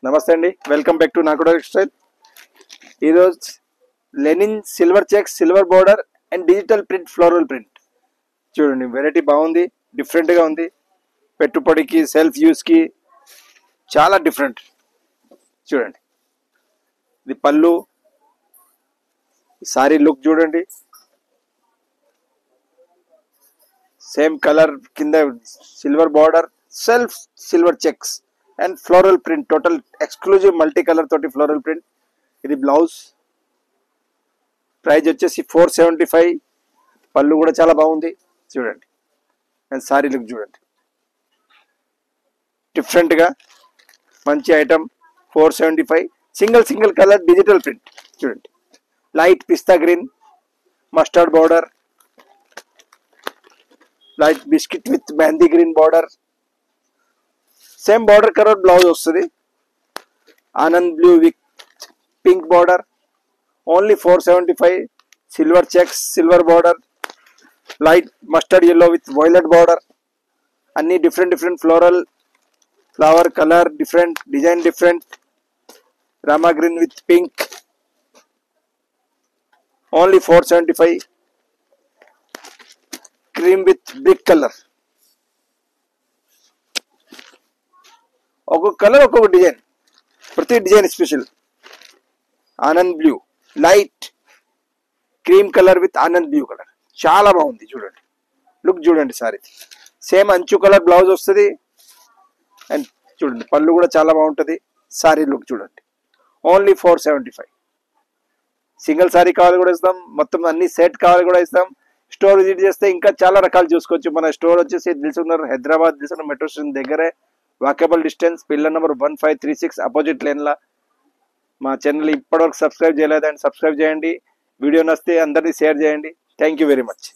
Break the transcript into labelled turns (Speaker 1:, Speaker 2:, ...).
Speaker 1: నమస్తే అండి, welcome back to Nakoda textile. ఈరోజు linen silver checks, silver border and digital print, floral print చూడండి. Variety బాగుంది, డిఫరెంట్గా ఉంది. పెట్టుబడికి, సెల్ఫ్ యూస్కి చాలా డిఫరెంట్. చూడండి, ఇది పళ్ళు, సారీ లుక్ చూడండి. సేమ్ కలర్ కింద silver border, self silver checks and floral print, total exclusive multi colour తోటి ఫ్లోరల్ ప్రింట్. ఇది బ్లౌజ్, ప్రైస్ వచ్చేసి 475. పళ్ళు కూడా చాలా బాగుంది చూడండి. అండ్ సారీ లుక్ చూడండి, డిఫరెంట్గా మంచి item. 475. Single colour digital print చూడండి. Light pista green, mustard border, light biscuit with mehndi green border. Same border colour blouse వస్తుంది. Anand blue with pink border, only 475. Silver checks, silver border, light mustard yellow with violet border. అన్ని different floral, flower colour different, design different. Rama green with pink, only 475. Cream with brick colour, ఒక్కొక్క colour ఒక్కొక్క design, ప్రతి design special. Anand blue, light cream colour with Anand blue colour, చాలా బాగుంది చూడండి. Look చూడండి. Sorry same అంచు colour blouse వస్తుంది. And చూడండి, పళ్ళు కూడా చాలా బాగుంటుంది. సారీ లుక్ చూడండి, ఓన్లీ 475. సింగిల్ సారీ కావాలి కూడా ఇస్తాం, మొత్తం అన్ని సెట్ కావాలి కూడా ఇస్తాం. స్టోర్ విజిట్ చేస్తే ఇంకా చాలా రకాలు చూసుకోవచ్చు. మన స్టోర్ వచ్చేసి దిల్సుఖ్నగర్, హైదరాబాద్ దిల్సుఖ్నగర్ మెట్రో స్టేషన్ దగ్గరే, walkable distance, pillar number 1536 opposite లేన్లా. మా ఛానల్ ఇప్పటివరకు సబ్స్క్రైబ్ చేయలేదండి, సబ్స్క్రైబ్ చేయండి. వీడియో నచ్చితే అందరినీ షేర్ చేయండి. Thank you very much.